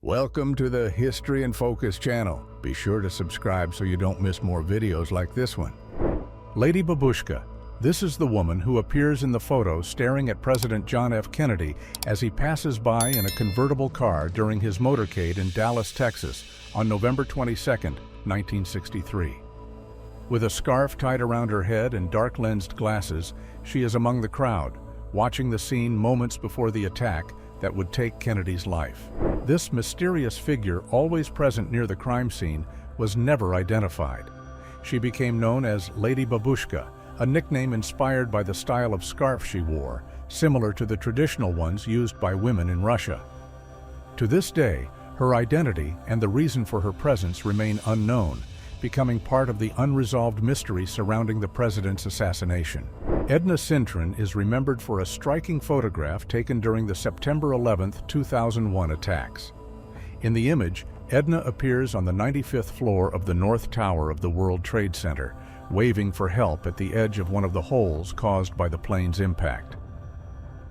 Welcome to the History in Focus channel. Be sure to subscribe so you don't miss more videos like this one. Lady Babushka. This is the woman who appears in the photo staring at President John F. Kennedy as he passes by in a convertible car during his motorcade in Dallas, Texas on November 22, 1963. With a scarf tied around her head and dark-lensed glasses, she is among the crowd, watching the scene moments before the attack that would take Kennedy's life. This mysterious figure, always present near the crime scene, was never identified. She became known as Lady Babushka, a nickname inspired by the style of scarf she wore, similar to the traditional ones used by women in Russia. To this day, her identity and the reason for her presence remain unknown, becoming part of the unresolved mystery surrounding the president's assassination. Edna Sintrin is remembered for a striking photograph taken during the September 11, 2001 attacks. In the image, Edna appears on the 95th floor of the North Tower of the World Trade Center, waving for help at the edge of one of the holes caused by the plane's impact.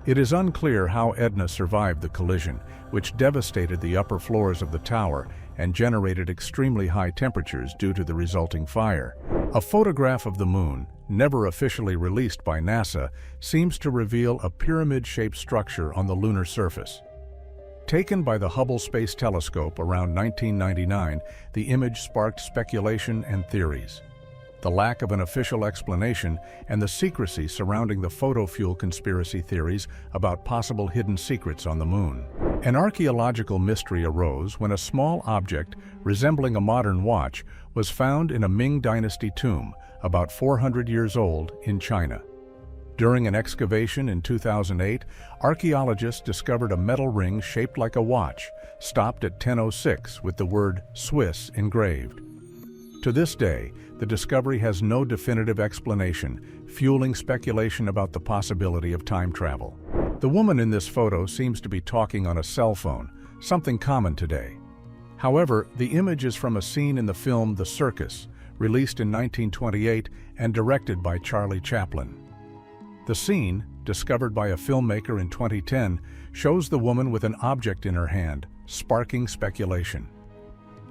It is unclear how Edna survived the collision, which devastated the upper floors of the tower and generated extremely high temperatures due to the resulting fire. A photograph of the moon, never officially released by NASA, seems to reveal a pyramid-shaped structure on the lunar surface. Taken by the Hubble Space Telescope around 1999, the image sparked speculation and theories. The lack of an official explanation and the secrecy surrounding the photo fuel conspiracy theories about possible hidden secrets on the moon. An archaeological mystery arose when a small object resembling a modern watch was found in a Ming Dynasty tomb, about 400 years old, in China. During an excavation in 2008, archaeologists discovered a metal ring shaped like a watch, stopped at 10:06 with the word Swiss engraved. To this day, the discovery has no definitive explanation, fueling speculation about the possibility of time travel. The woman in this photo seems to be talking on a cell phone, something common today. However, the image is from a scene in the film The Circus, released in 1928 and directed by Charlie Chaplin. The scene, discovered by a filmmaker in 2010, shows the woman with an object in her hand, sparking speculation.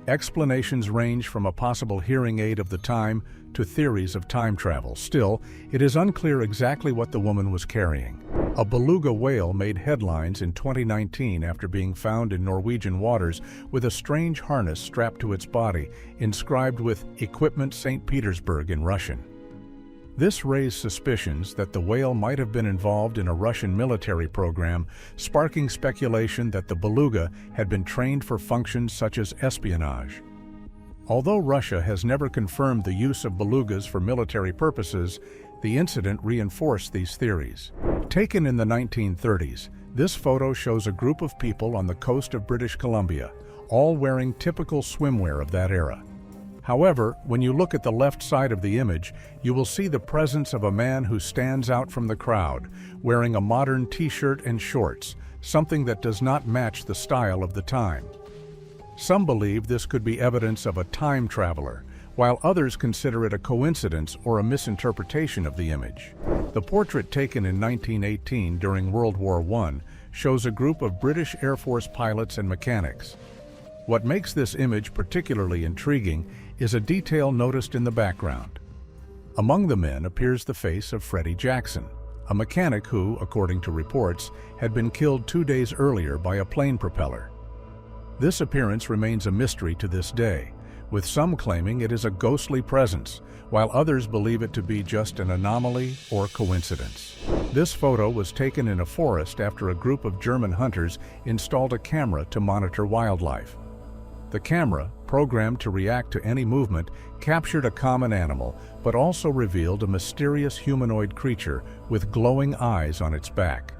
Explanations range from a possible hearing aid of the time to theories of time travel. Still, it is unclear exactly what the woman was carrying. A beluga whale made headlines in 2019 after being found in Norwegian waters with a strange harness strapped to its body, inscribed with Equipment St. Petersburg in Russian. This raised suspicions that the whale might have been involved in a Russian military program, sparking speculation that the beluga had been trained for functions such as espionage. Although Russia has never confirmed the use of belugas for military purposes, the incident reinforced these theories. Taken in the 1930s, this photo shows a group of people on the coast of British Columbia, all wearing typical swimwear of that era. However, when you look at the left side of the image, you will see the presence of a man who stands out from the crowd, wearing a modern t-shirt and shorts, something that does not match the style of the time. Some believe this could be evidence of a time traveler, while others consider it a coincidence or a misinterpretation of the image. The portrait taken in 1918 during World War I shows a group of British Air Force pilots and mechanics. What makes this image particularly intriguing is a detail noticed in the background. Among the men appears the face of Freddie Jackson, a mechanic who, according to reports, had been killed 2 days earlier by a plane propeller. This appearance remains a mystery to this day, with some claiming it is a ghostly presence, while others believe it to be just an anomaly or coincidence. This photo was taken in a forest after a group of German hunters installed a camera to monitor wildlife. The camera, programmed to react to any movement, captured a common animal, but also revealed a mysterious humanoid creature with glowing eyes on its back.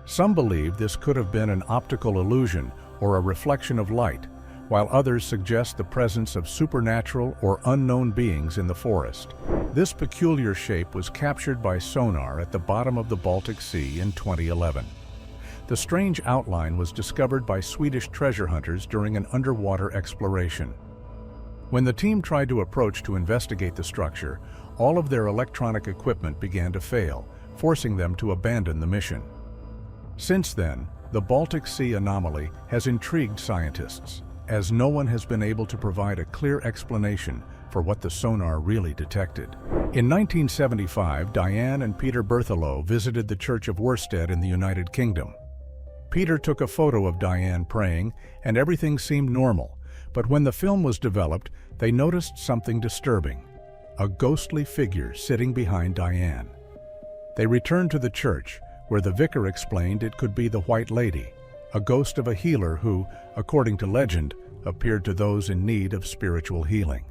Some believe this could have been an optical illusion or a reflection of light, while others suggest the presence of supernatural or unknown beings in the forest. This peculiar shape was captured by sonar at the bottom of the Baltic Sea in 2011. The strange outline was discovered by Swedish treasure hunters during an underwater exploration. When the team tried to approach to investigate the structure, all of their electronic equipment began to fail, forcing them to abandon the mission. Since then, The Baltic Sea anomaly has intrigued scientists, as no one has been able to provide a clear explanation for what the sonar really detected. In 1975, Diane and Peter Berthelot visited the Church of Worstead in the United Kingdom. Peter took a photo of Diane praying, and everything seemed normal, but when the film was developed, they noticed something disturbing: a ghostly figure sitting behind Diane. They returned to the church, where the vicar explained it could be the White Lady, a ghost of a healer who, according to legend, appeared to those in need of spiritual healing.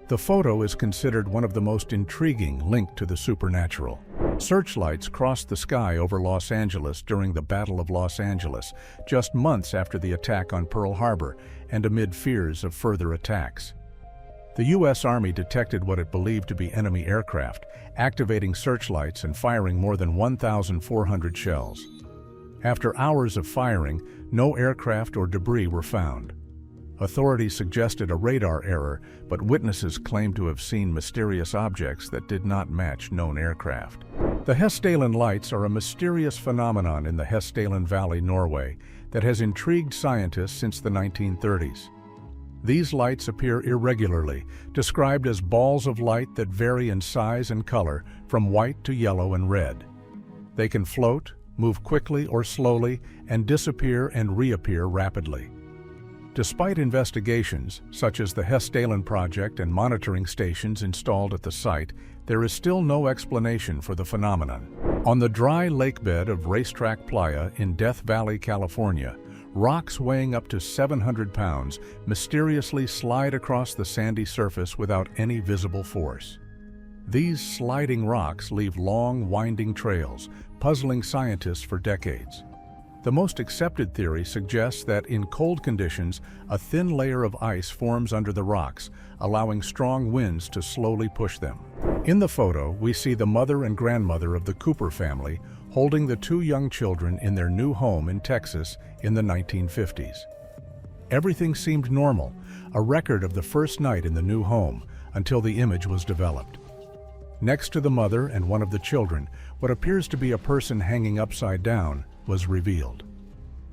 The photo is considered one of the most intriguing linked to the supernatural. Searchlights crossed the sky over Los Angeles during the Battle of Los Angeles, just months after the attack on Pearl Harbor and amid fears of further attacks. The U.S. Army detected what it believed to be enemy aircraft, activating searchlights and firing more than 1,400 shells. After hours of firing, no aircraft or debris were found. Authorities suggested a radar error, but witnesses claimed to have seen mysterious objects that did not match known aircraft. The Hessdalen Lights are a mysterious phenomenon in the Hessdalen Valley, Norway, that has intrigued scientists since the 1930s. These lights appear irregularly, described as balls of light that vary in size and color from white to yellow and red. They can float, move quickly or slowly, and disappear and reappear rapidly. Despite investigations, such as the Hessdalen Project and monitoring stations installed at the site, there is still no explanation for the phenomenon. On the dry lakebed of Racetrack Playa in Death Valley, California, rocks weighing up to 700 pounds mysteriously slide across the sandy surface without any visible force. These sliding rocks leave long, winding trails, puzzling scientists for decades. The most accepted theory suggests that in cold conditions, a thin layer of ice forms under the rocks, allowing strong winds to slowly push them. In the photo, we see the mother and grandmother of the Cooper family holding the two young children in their new home in Texas in the 1950s. Everything seemed normal, a record of the first night in the new home, until the image was developed. Next to the mother and one of the children, what appears to be a person hanging upside down was revealed.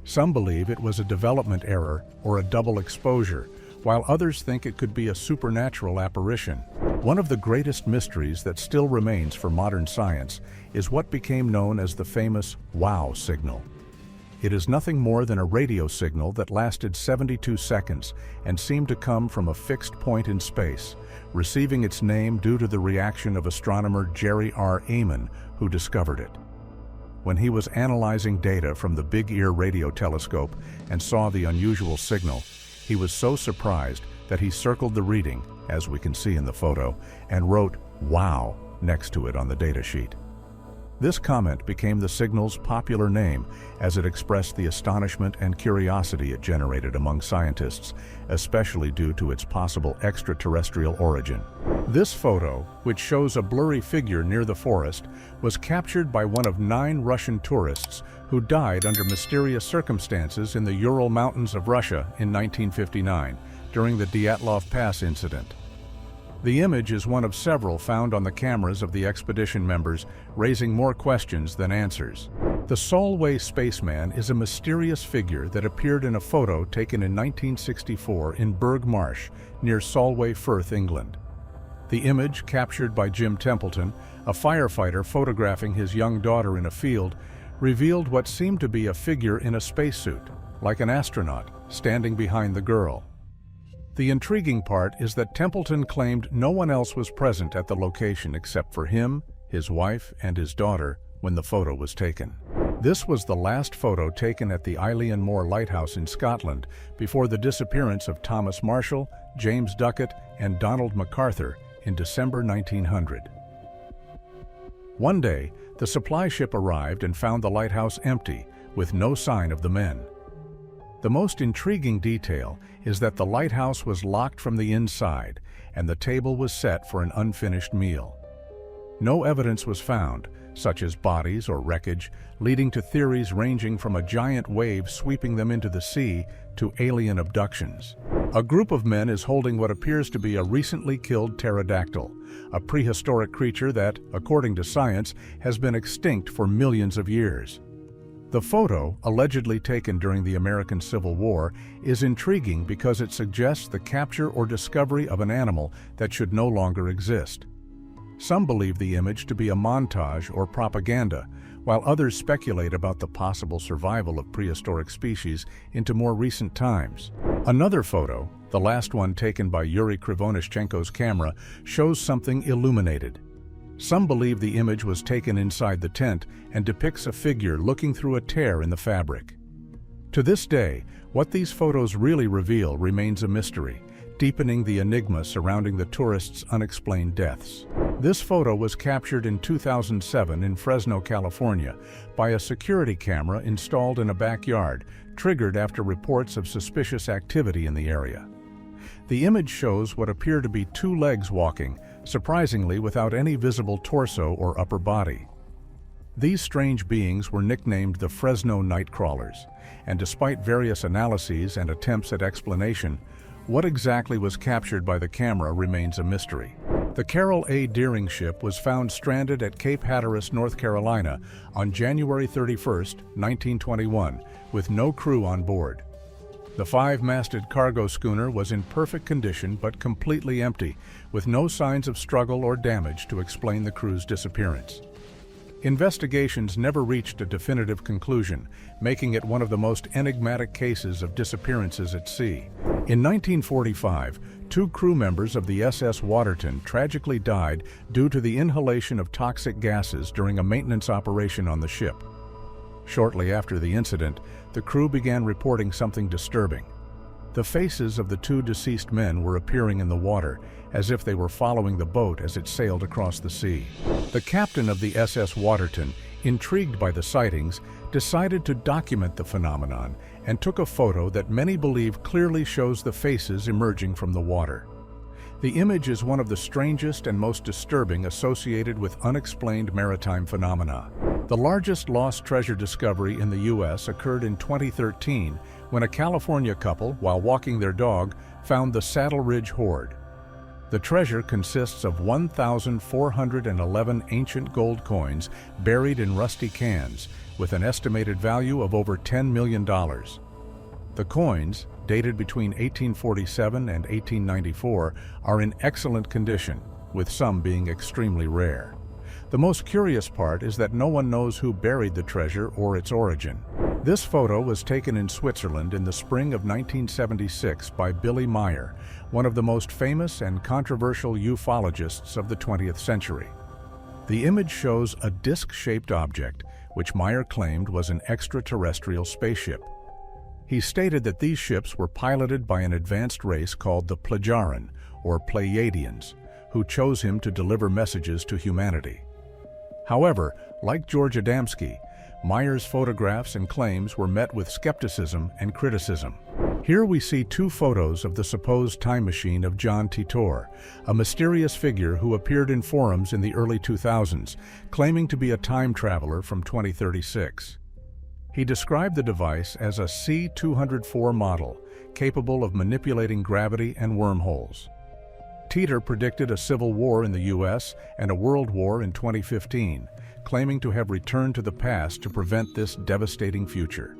Some believe it was a development error or a double exposure, while others think it could be a supernatural apparition. One of the greatest mysteries that still remains for modern science is what became known as the famous WOW signal. It is nothing more than a radio signal that lasted 72 seconds and seemed to come from a fixed point in space, receiving its name due to the reaction of astronomer Jerry R. Amon, who discovered it. When he was analyzing data from the Big Ear radio telescope and saw the unusual signal, he was so surprised that he circled the reading, as we can see in the photo, and wrote "WOW" next to it on the datasheet. This comment became the signal's popular name as it expressed the astonishment and curiosity it generated among scientists, especially due to its possible extraterrestrial origin. This photo, which shows a blurry figure near the forest, was captured by one of 9 Russian tourists who died under mysterious circumstances in the Ural Mountains of Russia in 1959 during the Dyatlov Pass incident. The image is one of several found on the cameras of the expedition members, raising more questions than answers. The Solway spaceman is a mysterious figure that appeared in a photo taken in 1964 in Burgh Marsh, near Solway Firth, England. The image, captured by Jim Templeton, a firefighter photographing his young daughter in a field, revealed what seemed to be a figure in a spacesuit, like an astronaut, standing behind the girl. The intriguing part is that Templeton claimed no one else was present at the location except for him, his wife, and his daughter when the photo was taken. This was the last photo taken at the Eilean Mor Lighthouse in Scotland before the disappearance of Thomas Marshall, James Duckett, and Donald MacArthur in December 1900. One day, the supply ship arrived and found the lighthouse empty, with no sign of the men. The most intriguing detail is that the lighthouse was locked from the inside and the table was set for an unfinished meal. No evidence was found, such as bodies or wreckage, leading to theories ranging from a giant wave sweeping them into the sea to alien abductions. A group of men is holding what appears to be a recently killed pterodactyl, a prehistoric creature that, according to science, has been extinct for millions of years. The photo, allegedly taken during the American Civil War, is intriguing because it suggests the capture or discovery of an animal that should no longer exist. Some believe the image to be a montage or propaganda, while others speculate about the possible survival of prehistoric species into more recent times. Another photo, the last one taken by Yuri Krivonischenko's camera, shows something illuminated. Some believe the image was taken inside the tent and depicts a figure looking through a tear in the fabric. To this day, what these photos really reveal remains a mystery, deepening the enigma surrounding the tourists' unexplained deaths. This photo was captured in 2007 in Fresno, California, by a security camera installed in a backyard, triggered after reports of suspicious activity in the area. The image shows what appear to be two legs walking, surprisingly without any visible torso or upper body. These strange beings were nicknamed the Fresno Nightcrawlers, and despite various analyses and attempts at explanation, what exactly was captured by the camera remains a mystery. The Carroll A. Deering ship was found stranded at Cape Hatteras, North Carolina on January 31, 1921, with no crew on board. The five-masted cargo schooner was in perfect condition but completely empty, with no signs of struggle or damage to explain the crew's disappearance. Investigations never reached a definitive conclusion, making it one of the most enigmatic cases of disappearances at sea. In 1945, two crew members of the SS Waterton tragically died due to the inhalation of toxic gases during a maintenance operation on the ship. Shortly after the incident, the crew began reporting something disturbing. The faces of the two deceased men were appearing in the water, as if they were following the boat as it sailed across the sea. The captain of the SS Waterton, intrigued by the sightings, decided to document the phenomenon and took a photo that many believe clearly shows the faces emerging from the water. The image is one of the strangest and most disturbing associated with unexplained maritime phenomena. The largest lost treasure discovery in the U.S. occurred in 2013 when a California couple, while walking their dog, found the Saddle Ridge Hoard. The treasure consists of 1,411 ancient gold coins buried in rusty cans, with an estimated value of over $10 million. The coins, dated between 1847 and 1894, are in excellent condition, with some being extremely rare. The most curious part is that no one knows who buried the treasure or its origin. This photo was taken in Switzerland in the spring of 1976 by Billy Meier, one of the most famous and controversial ufologists of the 20th century. The image shows a disc-shaped object, which Meier claimed was an extraterrestrial spaceship. He stated that these ships were piloted by an advanced race called the Plejaren, or Pleiadians, who chose him to deliver messages to humanity. However, like George Adamski, Meier's photographs and claims were met with skepticism and criticism. Here we see two photos of the supposed time machine of John Titor, a mysterious figure who appeared in forums in the early 2000s, claiming to be a time traveler from 2036. He described the device as a C-204 model, capable of manipulating gravity and wormholes. Titor predicted a civil war in the U.S. and a world war in 2015, claiming to have returned to the past to prevent this devastating future.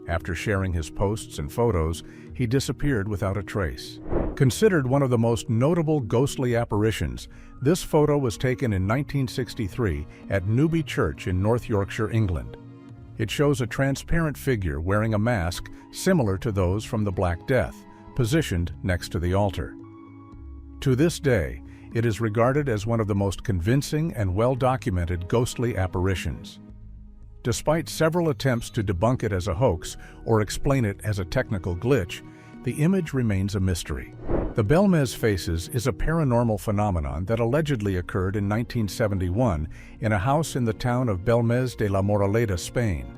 After sharing his posts and photos, he disappeared without a trace. Considered one of the most notable ghostly apparitions, this photo was taken in 1963 at Newby Church in North Yorkshire, England. It shows a transparent figure wearing a mask similar to those from the Black Death, positioned next to the altar. To this day, it is regarded as one of the most convincing and well-documented ghostly apparitions. Despite several attempts to debunk it as a hoax or explain it as a technical glitch, the image remains a mystery. The Belmez Faces is a paranormal phenomenon that allegedly occurred in 1971 in a house in the town of Belmez de la Moraleda, Spain.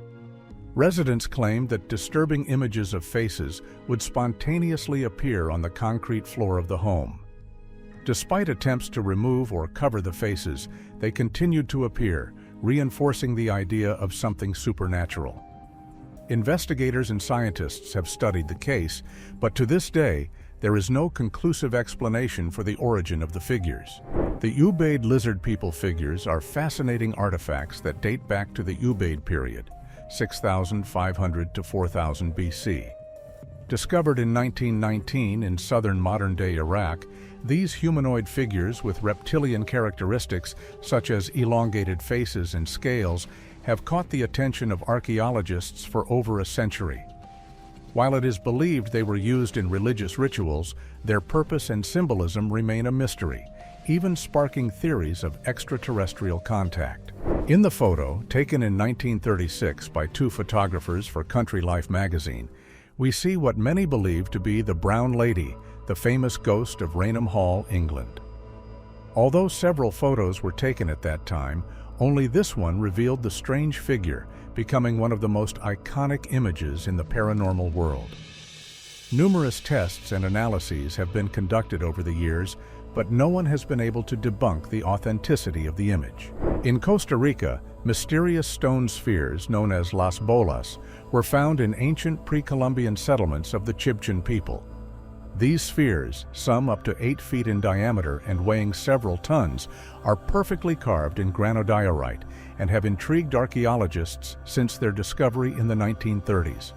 Residents claimed that disturbing images of faces would spontaneously appear on the concrete floor of the home. Despite attempts to remove or cover the faces, they continued to appear, reinforcing the idea of something supernatural. Investigators and scientists have studied the case, but to this day, there is no conclusive explanation for the origin of the figures. The Ubaid lizard people figures are fascinating artifacts that date back to the Ubaid period, 6,500 to 4,000 BC. Discovered in 1919 in southern modern-day Iraq, these humanoid figures with reptilian characteristics such as elongated faces and scales have caught the attention of archaeologists for over a century. While it is believed they were used in religious rituals, their purpose and symbolism remain a mystery, even sparking theories of extraterrestrial contact. In the photo, taken in 1936 by two photographers for Country Life magazine, we see what many believe to be the Brown Lady, the famous ghost of Rainham Hall, England. Although several photos were taken at that time, only this one revealed the strange figure, becoming one of the most iconic images in the paranormal world. Numerous tests and analyses have been conducted over the years, but no one has been able to debunk the authenticity of the image. In Costa Rica, mysterious stone spheres known as Las Bolas were found in ancient pre-Columbian settlements of the Chibchan people. These spheres, some up to 8 feet in diameter and weighing several tons, are perfectly carved in granodiorite and have intrigued archaeologists since their discovery in the 1930s.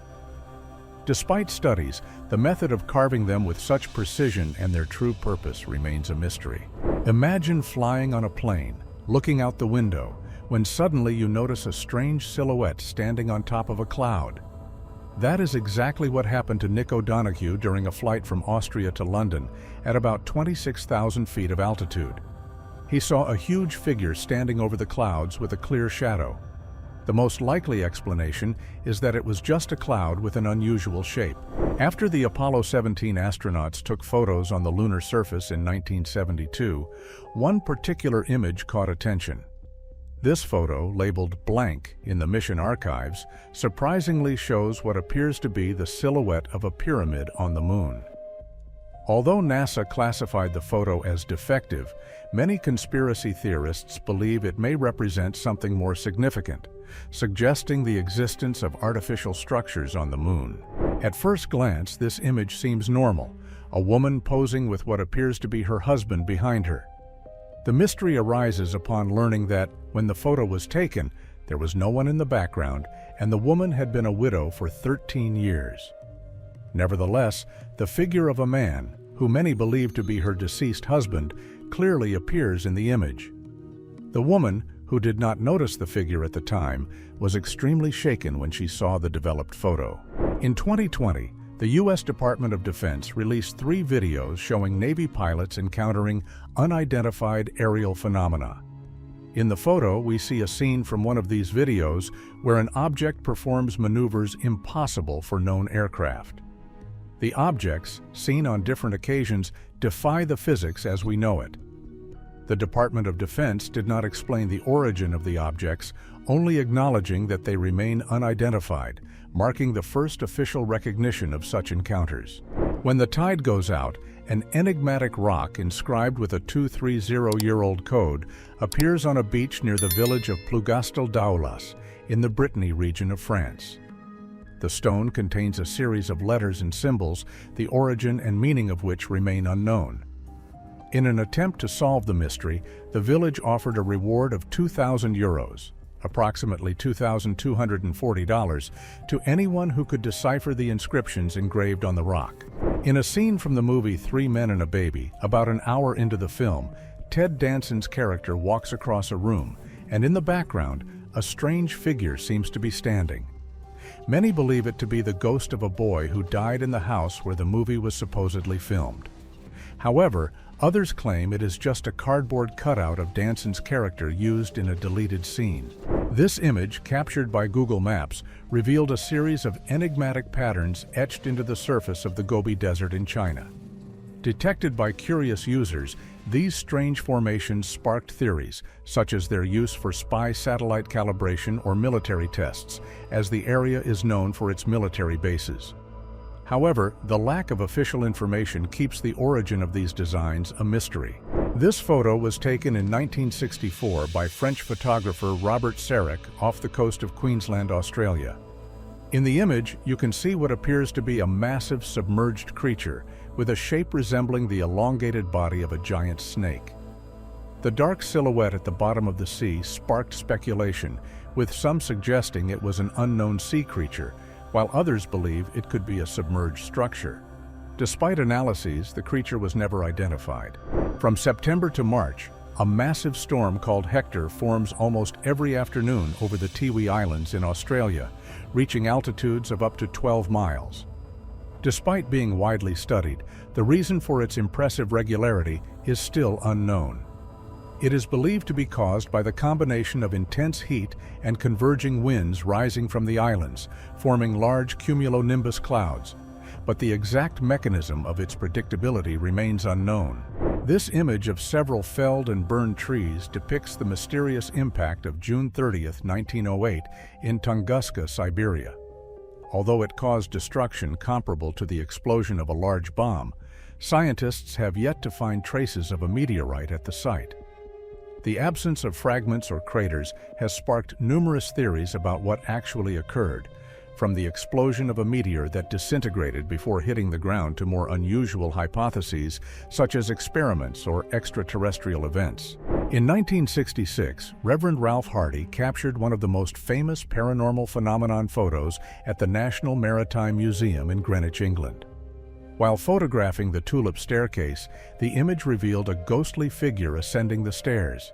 Despite studies, the method of carving them with such precision and their true purpose remains a mystery. Imagine flying on a plane, looking out the window, when suddenly you notice a strange silhouette standing on top of a cloud. That is exactly what happened to Nick O'Donoghue during a flight from Austria to London at about 26,000 feet of altitude. He saw a huge figure standing over the clouds with a clear shadow. The most likely explanation is that it was just a cloud with an unusual shape. After the Apollo 17 astronauts took photos on the lunar surface in 1972, one particular image caught attention. This photo, labeled blank in the mission archives, surprisingly shows what appears to be the silhouette of a pyramid on the moon. Although NASA classified the photo as defective, many conspiracy theorists believe it may represent something more significant, suggesting the existence of artificial structures on the moon. At first glance, this image seems normal, a woman posing with what appears to be her husband behind her. The mystery arises upon learning that, when the photo was taken, there was no one in the background, and the woman had been a widow for 13 years. Nevertheless, the figure of a man, who many believe to be her deceased husband, clearly appears in the image. The woman, who did not notice the figure at the time, was extremely shaken when she saw the developed photo. In 2020, the U.S. Department of Defense released 3 videos showing Navy pilots encountering unidentified aerial phenomena. In the photo, we see a scene from one of these videos where an object performs maneuvers impossible for known aircraft. The objects, seen on different occasions, defy the physics as we know it. The Department of Defense did not explain the origin of the objects, only acknowledging that they remain unidentified, marking the first official recognition of such encounters. When the tide goes out, an enigmatic rock inscribed with a 230-year-old code appears on a beach near the village of Plougastel-Daoulas in the Brittany region of France. The stone contains a series of letters and symbols, the origin and meaning of which remain unknown. In an attempt to solve the mystery, the village offered a reward of 2,000 euros, approximately $2,240, to anyone who could decipher the inscriptions engraved on the rock. In a scene from the movie 3 Men and a Baby, about an hour into the film, Ted Danson's character walks across a room, and in the background, a strange figure seems to be standing. Many believe it to be the ghost of a boy who died in the house where the movie was supposedly filmed. However, others claim it is just a cardboard cutout of Danson's character used in a deleted scene. This image, captured by Google Maps, revealed a series of enigmatic patterns etched into the surface of the Gobi Desert in China. Detected by curious users, these strange formations sparked theories, such as their use for spy satellite calibration or military tests, as the area is known for its military bases. However, the lack of official information keeps the origin of these designs a mystery. This photo was taken in 1964 by French photographer Robert Sarek off the coast of Queensland, Australia. In the image, you can see what appears to be a massive submerged creature with a shape resembling the elongated body of a giant snake. The dark silhouette at the bottom of the sea sparked speculation, with some suggesting it was an unknown sea creature, while others believe it could be a submerged structure. Despite analyses, the creature was never identified. From September to March, a massive storm called Hector forms almost every afternoon over the Tiwi Islands in Australia, reaching altitudes of up to 12 miles. Despite being widely studied, the reason for its impressive regularity is still unknown. It is believed to be caused by the combination of intense heat and converging winds rising from the islands, forming large cumulonimbus clouds, but the exact mechanism of its predictability remains unknown. This image of several felled and burned trees depicts the mysterious impact of June 30, 1908, in Tunguska, Siberia. Although it caused destruction comparable to the explosion of a large bomb, scientists have yet to find traces of a meteorite at the site. The absence of fragments or craters has sparked numerous theories about what actually occurred, from the explosion of a meteor that disintegrated before hitting the ground to more unusual hypotheses such as experiments or extraterrestrial events. In 1966, Reverend Ralph Hardy captured one of the most famous paranormal phenomenon photos at the National Maritime Museum in Greenwich, England. While photographing the Tulip Staircase, the image revealed a ghostly figure ascending the stairs.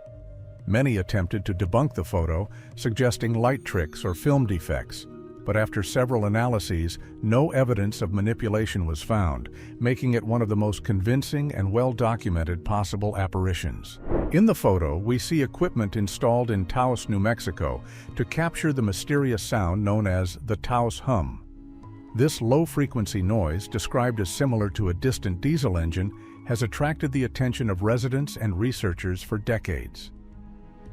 Many attempted to debunk the photo, suggesting light tricks or film defects, but after several analyses, no evidence of manipulation was found, making it one of the most convincing and well-documented possible apparitions. In the photo, we see equipment installed in Taos, New Mexico, to capture the mysterious sound known as the Taos hum. This low-frequency noise, described as similar to a distant diesel engine, has attracted the attention of residents and researchers for decades.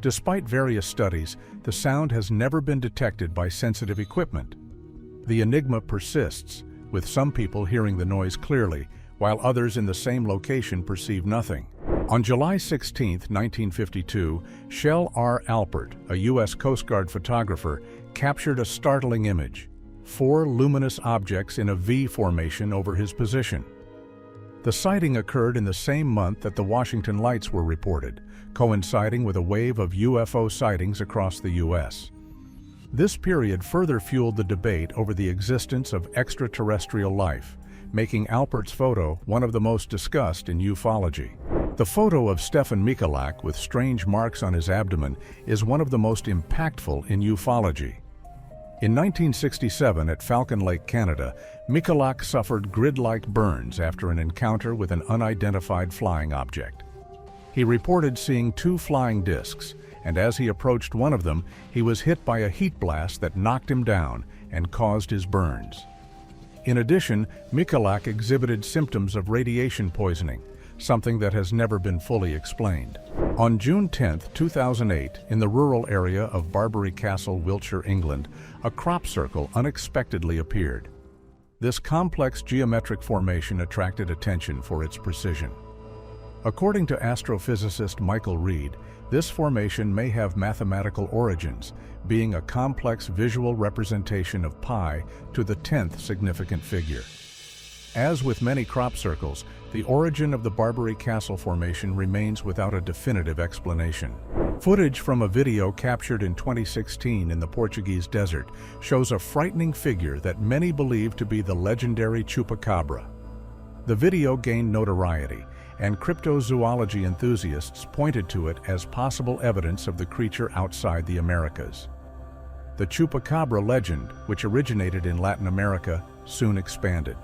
Despite various studies, the sound has never been detected by sensitive equipment. The enigma persists, with some people hearing the noise clearly, while others in the same location perceive nothing. On July 16, 1952, Shell R. Alpert, a U.S. Coast Guard photographer, captured a startling image: 4 luminous objects in a V formation over his position. The sighting occurred in the same month that the Washington Lights were reported, coinciding with a wave of UFO sightings across the U.S. This period further fueled the debate over the existence of extraterrestrial life, making Alpert's photo one of the most discussed in ufology. The photo of Stefan Michalak with strange marks on his abdomen is one of the most impactful in ufology. In 1967 at Falcon Lake, Canada, Michalak suffered grid-like burns after an encounter with an unidentified flying object. He reported seeing 2 flying discs, and as he approached one of them, he was hit by a heat blast that knocked him down and caused his burns. In addition, Michalak exhibited symptoms of radiation poisoning, something that has never been fully explained. On June 10, 2008, in the rural area of Barbary Castle, Wiltshire, England, a crop circle unexpectedly appeared. This complex geometric formation attracted attention for its precision. According to astrophysicist Michael Reed, this formation may have mathematical origins, being a complex visual representation of pi to the 10th significant figure. As with many crop circles, the origin of the Barbary Castle formation remains without a definitive explanation. Footage from a video captured in 2016 in the Portuguese desert shows a frightening figure that many believe to be the legendary Chupacabra. The video gained notoriety, and cryptozoology enthusiasts pointed to it as possible evidence of the creature outside the Americas. The Chupacabra legend, which originated in Latin America, soon expanded.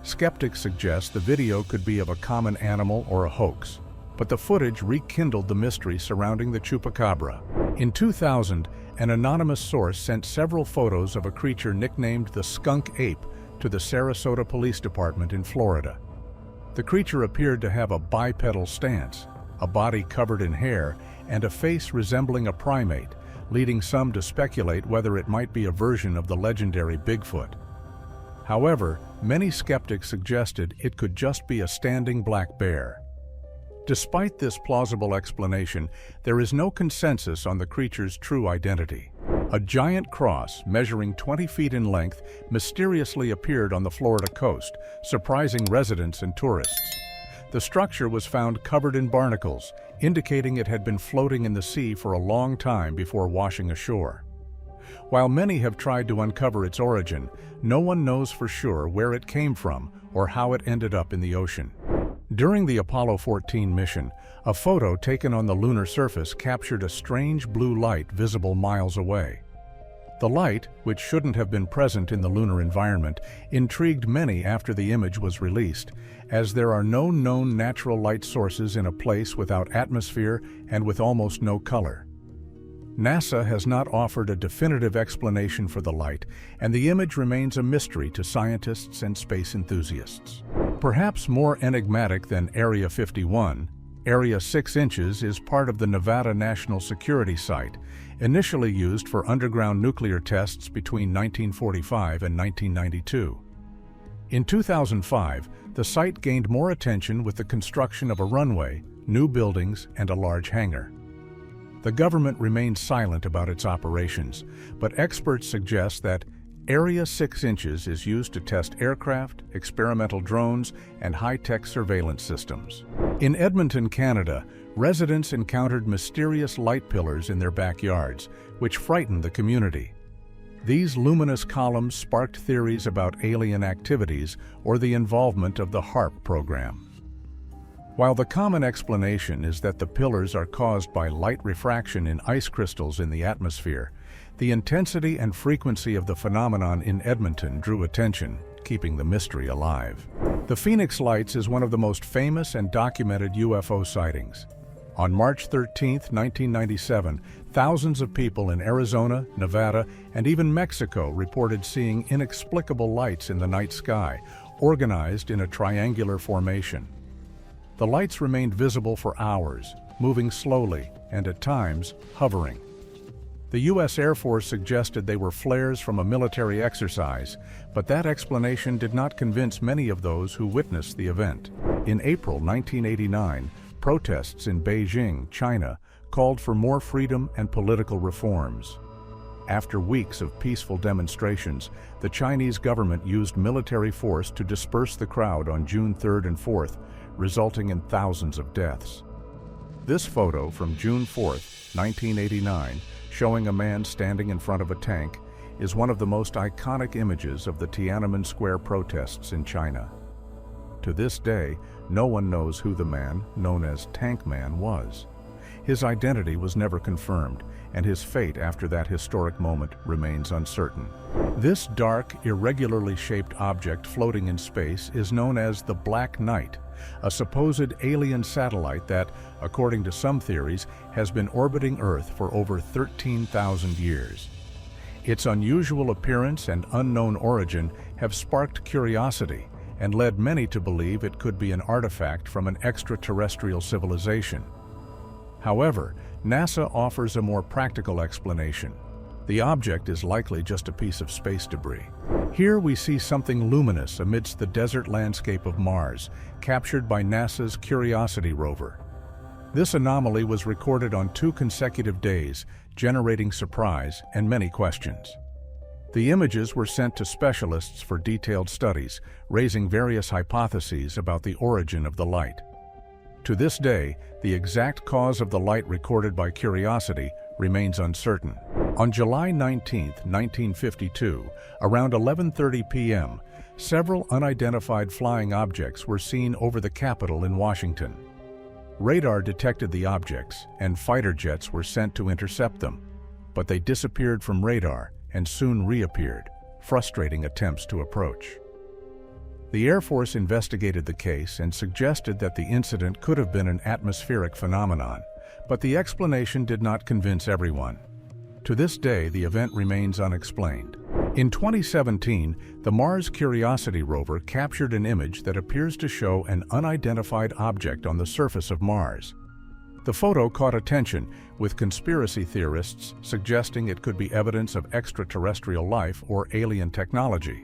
Skeptics suggest the video could be of a common animal or a hoax, but the footage rekindled the mystery surrounding the Chupacabra. In 2000, an anonymous source sent several photos of a creature nicknamed the skunk ape to the Sarasota Police Department in Florida. The creature appeared to have a bipedal stance, a body covered in hair, and a face resembling a primate, leading some to speculate whether it might be a version of the legendary Bigfoot. However, many skeptics suggested it could just be a standing black bear. Despite this plausible explanation, there is no consensus on the creature's true identity. A giant cross, measuring 20 feet in length, mysteriously appeared on the Florida coast, surprising residents and tourists. The structure was found covered in barnacles, indicating it had been floating in the sea for a long time before washing ashore. While many have tried to uncover its origin, no one knows for sure where it came from or how it ended up in the ocean. During the Apollo 14 mission, a photo taken on the lunar surface captured a strange blue light visible miles away. The light, which shouldn't have been present in the lunar environment, intrigued many after the image was released, as there are no known natural light sources in a place without atmosphere and with almost no color. NASA has not offered a definitive explanation for the light, and the image remains a mystery to scientists and space enthusiasts. Perhaps more enigmatic than Area 51, Area 6 Inches is part of the Nevada National Security Site, initially used for underground nuclear tests between 1945 and 1992. In 2005, the site gained more attention with the construction of a runway, new buildings, and a large hangar. The government remains silent about its operations, but experts suggest that Area 6 Inches is used to test aircraft, experimental drones, and high-tech surveillance systems. In Edmonton, Canada, residents encountered mysterious light pillars in their backyards, which frightened the community. These luminous columns sparked theories about alien activities or the involvement of the HARP program. While the common explanation is that the pillars are caused by light refraction in ice crystals in the atmosphere, the intensity and frequency of the phenomenon in Edmonton drew attention, keeping the mystery alive. The Phoenix Lights is one of the most famous and documented UFO sightings. On March 13, 1997, thousands of people in Arizona, Nevada, and even Mexico reported seeing inexplicable lights in the night sky, organized in a triangular formation. The lights remained visible for hours, moving slowly and at times hovering. The U.S. Air Force suggested they were flares from a military exercise, but that explanation did not convince many of those who witnessed the event. In April 1989, protests in Beijing, China, called for more freedom and political reforms. After weeks of peaceful demonstrations, the Chinese government used military force to disperse the crowd on June 3rd and 4th, resulting in thousands of deaths. This photo from June 4th, 1989, showing a man standing in front of a tank, is one of the most iconic images of the Tiananmen Square protests in China. To this day, no one knows who the man, known as Tank Man, was. His identity was never confirmed, and his fate after that historic moment remains uncertain. This dark, irregularly shaped object floating in space is known as the Black Knight, a supposed alien satellite that, according to some theories, has been orbiting Earth for over 13,000 years. Its unusual appearance and unknown origin have sparked curiosity and led many to believe it could be an artifact from an extraterrestrial civilization. However, NASA offers a more practical explanation. The object is likely just a piece of space debris. Here we see something luminous amidst the desert landscape of Mars, captured by NASA's Curiosity rover. This anomaly was recorded on 2 consecutive days, generating surprise and many questions. The images were sent to specialists for detailed studies, raising various hypotheses about the origin of the light. To this day, the exact cause of the light recorded by Curiosity remains uncertain. On July 19, 1952, around 11:30 p.m., several unidentified flying objects were seen over the Capitol in Washington. Radar detected the objects, and fighter jets were sent to intercept them, but they disappeared from radar and soon reappeared, frustrating attempts to approach. The Air Force investigated the case and suggested that the incident could have been an atmospheric phenomenon, but the explanation did not convince everyone. To this day, the event remains unexplained. In 2017, the Mars Curiosity rover captured an image that appears to show an unidentified object on the surface of Mars. The photo caught attention, with conspiracy theorists suggesting it could be evidence of extraterrestrial life or alien technology.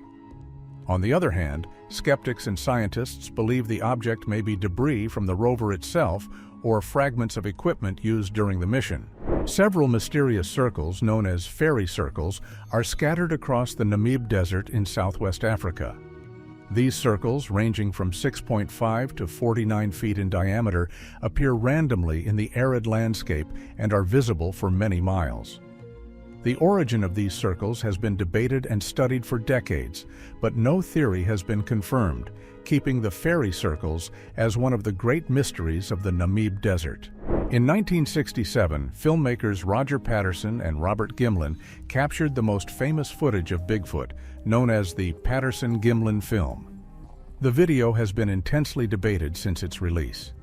On the other hand, skeptics and scientists believe the object may be debris from the rover itself or fragments of equipment used during the mission. Several mysterious circles, known as fairy circles, are scattered across the Namib Desert in southwest Africa. These circles, ranging from 6.5 to 49 feet in diameter, appear randomly in the arid landscape and are visible for many miles. The origin of these circles has been debated and studied for decades, but no theory has been confirmed, keeping the fairy circles as one of the great mysteries of the Namib Desert. In 1967, filmmakers Roger Patterson and Robert Gimlin captured the most famous footage of Bigfoot, known as the Patterson-Gimlin film. The video has been intensely debated since its release.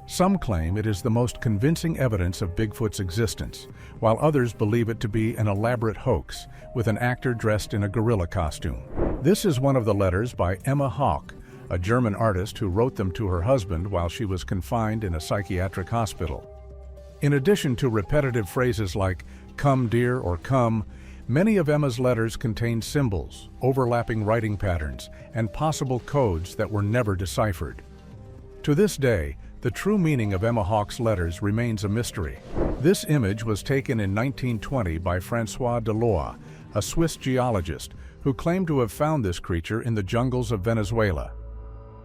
Some claim it is the most convincing evidence of Bigfoot's existence, while others believe it to be an elaborate hoax, with an actor dressed in a gorilla costume. This is one of the letters by Emma Hawke, a German artist who wrote them to her husband while she was confined in a psychiatric hospital. In addition to repetitive phrases like "come dear" or "come," many of Emma's letters contain symbols, overlapping writing patterns, and possible codes that were never deciphered. To this day, the true meaning of Emma Hawke's letters remains a mystery. This image was taken in 1920 by François Deloye, a Swiss geologist who claimed to have found this creature in the jungles of Venezuela.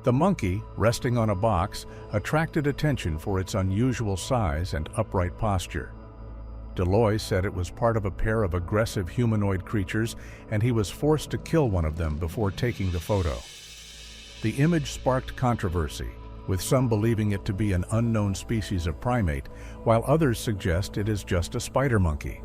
The monkey, resting on a box, attracted attention for its unusual size and upright posture. Deloye said it was part of a pair of aggressive humanoid creatures, and he was forced to kill one of them before taking the photo. The image sparked controversy, with some believing it to be an unknown species of primate, while others suggest it is just a spider monkey.